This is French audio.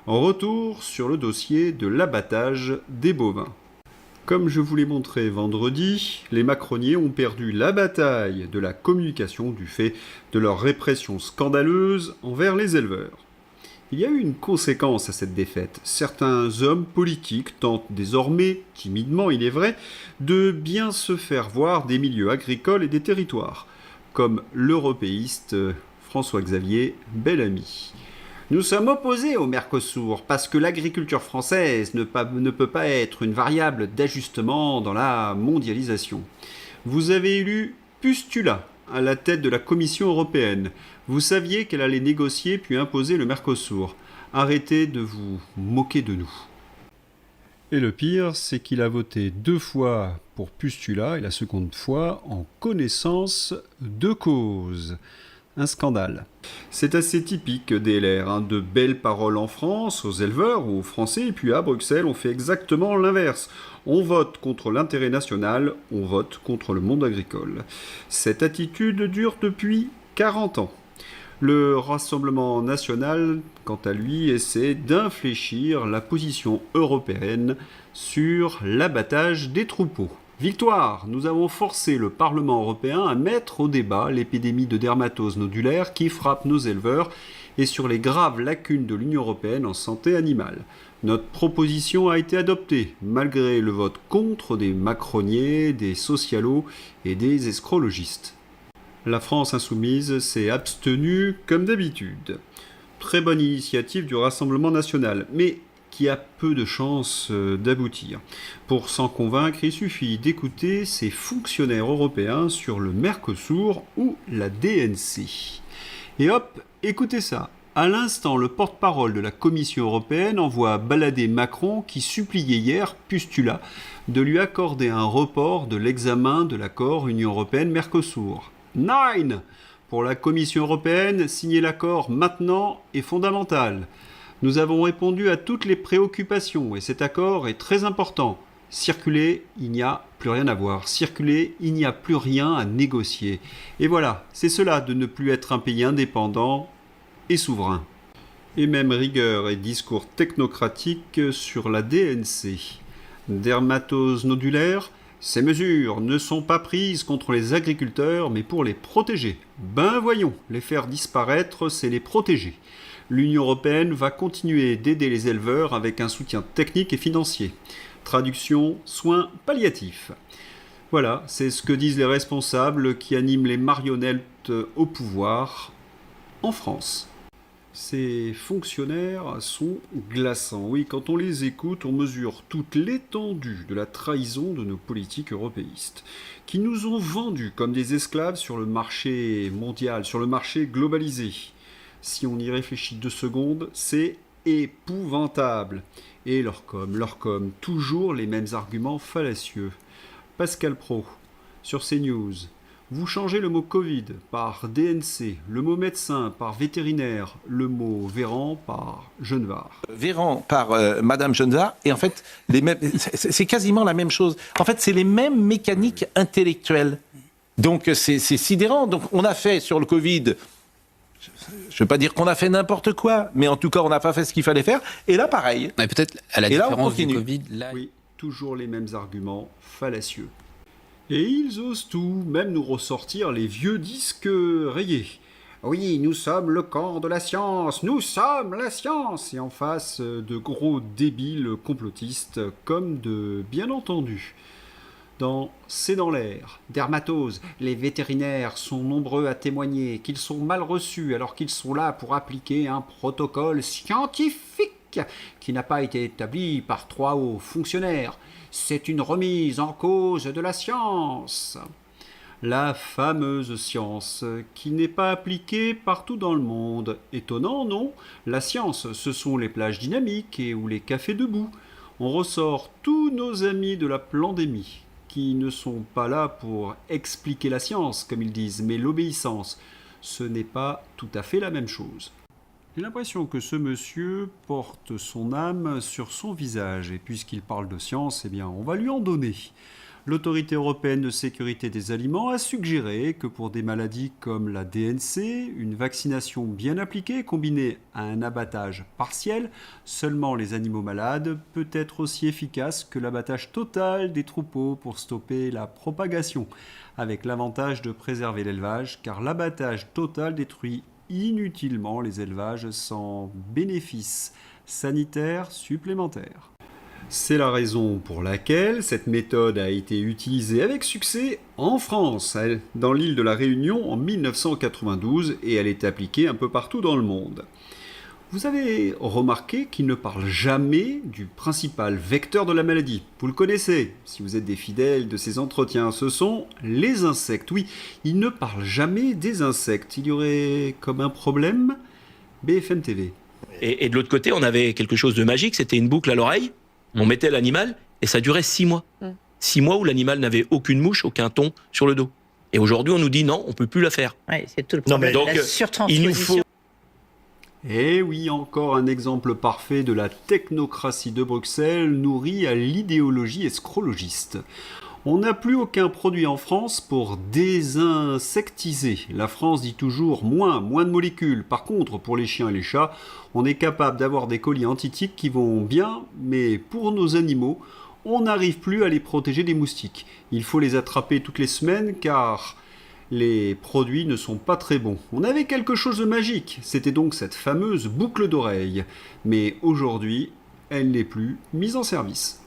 Retour sur le dossier de l'abattage des bovins. Comme je vous l'ai montré vendredi, les macroniers ont perdu la bataille de la communication du fait de leur répression scandaleuse envers les éleveurs. Il y a eu une conséquence à cette défaite. Certains hommes politiques tentent désormais, timidement il est vrai, de bien se faire voir des milieux agricoles et des territoires, comme l'européiste François-Xavier Bellamy. Nous sommes opposés au Mercosur parce que l'agriculture française ne peut pas être une variable d'ajustement dans la mondialisation. Vous avez élu Pustula à la tête de la Commission européenne. Vous saviez qu'elle allait négocier puis imposer le Mercosur. Arrêtez de vous moquer de nous. Et le pire, c'est qu'il a voté 2 fois pour Pustula et la seconde fois en connaissance de cause. Un scandale. C'est assez typique des LR, de belles paroles en France, aux éleveurs ou aux Français, et puis à Bruxelles, on fait exactement l'inverse. On vote contre l'intérêt national, on vote contre le monde agricole. Cette attitude dure depuis 40 ans. Le Rassemblement national, quant à lui, essaie d'infléchir la position européenne sur l'abattage des troupeaux. Victoire! Nous avons forcé le Parlement européen à mettre au débat l'épidémie de dermatose nodulaire qui frappe nos éleveurs et sur les graves lacunes de l'Union européenne en santé animale. Notre proposition a été adoptée, malgré le vote contre des macroniers, des socialos et des escrologistes. La France insoumise s'est abstenue comme d'habitude. Très bonne initiative du Rassemblement national, mais qui a peu de chances d'aboutir. Pour s'en convaincre, il suffit d'écouter ces fonctionnaires européens sur le Mercosur ou la DNC. Et hop, écoutez ça. À l'instant, le porte-parole de la Commission européenne envoie balader Macron qui suppliait hier Pustula de lui accorder un report de l'examen de l'accord Union européenne-Mercosur. Nine! Pour la Commission européenne, signer l'accord maintenant est fondamental. Nous avons répondu à toutes les préoccupations et cet accord est très important. Circuler, il n'y a plus rien à voir. Circuler, il n'y a plus rien à négocier. Et voilà, c'est cela de ne plus être un pays indépendant et souverain. Et même rigueur et discours technocratiques sur la DNC. Dermatose nodulaire, ces mesures ne sont pas prises contre les agriculteurs mais pour les protéger. Ben voyons, les faire disparaître, c'est les protéger. L'Union européenne va continuer d'aider les éleveurs avec un soutien technique et financier. Traduction, soins palliatifs. Voilà, c'est ce que disent les responsables qui animent les marionnettes au pouvoir en France. Ces fonctionnaires sont glaçants. Oui, quand on les écoute, on mesure toute l'étendue de la trahison de nos politiques européistes, qui nous ont vendus comme des esclaves sur le marché mondial, sur le marché globalisé. Si on y réfléchit 2 secondes, c'est épouvantable. Et leur com, toujours les mêmes arguments fallacieux. Pascal Praud, sur CNews. Vous changez le mot Covid par DNC, le mot médecin par vétérinaire, le mot Véran par Genevard. Véran par Madame Genevard, et en fait, c'est quasiment la même chose. En fait, c'est les mêmes mécaniques intellectuelles. Donc, c'est sidérant. Donc, on a fait sur le Covid... Je ne veux pas dire qu'on a fait n'importe quoi, mais en tout cas, on n'a pas fait ce qu'il fallait faire. Et là, pareil. Mais peut-être à la différence du Covid, là... Oui, toujours les mêmes arguments fallacieux. Et ils osent tout, même nous ressortir les vieux disques rayés. Oui, nous sommes le camp de la science, nous sommes la science. Et en face, de gros débiles complotistes, comme de bien entendus. C'est dans l'air, dermatose, les vétérinaires sont nombreux à témoigner qu'ils sont mal reçus alors qu'ils sont là pour appliquer un protocole scientifique qui n'a pas été établi par 3 hauts fonctionnaires. C'est une remise en cause de la science. La fameuse science, qui n'est pas appliquée partout dans le monde. Étonnant, non? La science, ce sont les plages dynamiques et ou les cafés debout. On ressort tous nos amis de la pandémie, qui ne sont pas là pour expliquer la science, comme ils disent, mais l'obéissance. Ce n'est pas tout à fait la même chose. J'ai l'impression que ce monsieur porte son âme sur son visage, et puisqu'il parle de science, eh bien, on va lui en donner. L'Autorité européenne de sécurité des aliments a suggéré que pour des maladies comme la DNC, une vaccination bien appliquée combinée à un abattage partiel, seulement les animaux malades, peut être aussi efficace que l'abattage total des troupeaux pour stopper la propagation, avec l'avantage de préserver l'élevage, car l'abattage total détruit inutilement les élevages sans bénéfice sanitaire supplémentaire. C'est la raison pour laquelle cette méthode a été utilisée avec succès en France, dans l'île de la Réunion en 1992, et elle est appliquée un peu partout dans le monde. Vous avez remarqué qu'il ne parle jamais du principal vecteur de la maladie. Vous le connaissez, si vous êtes des fidèles de ces entretiens, ce sont les insectes. Oui, il ne parle jamais des insectes. Il y aurait comme un problème BFM TV. Et de l'autre côté, on avait quelque chose de magique, c'était une boucle à l'oreille. On mettait l'animal et ça durait 6 mois. 6 mois où l'animal n'avait aucune mouche, aucun thon sur le dos. Et aujourd'hui, on nous dit non, on ne peut plus la faire. Oui, c'est tout le problème. Donc, la surtransposition. il nous faut... Et oui, encore un exemple parfait de la technocratie de Bruxelles nourrie à l'idéologie escrologiste. On n'a plus aucun produit en France pour désinsectiser. La France dit toujours moins de molécules. Par contre, pour les chiens et les chats, on est capable d'avoir des colis anti-tiques qui vont bien, mais pour nos animaux, on n'arrive plus à les protéger des moustiques. Il faut les attraper toutes les semaines car les produits ne sont pas très bons. On avait quelque chose de magique, c'était donc cette fameuse boucle d'oreille. Mais aujourd'hui, elle n'est plus mise en service.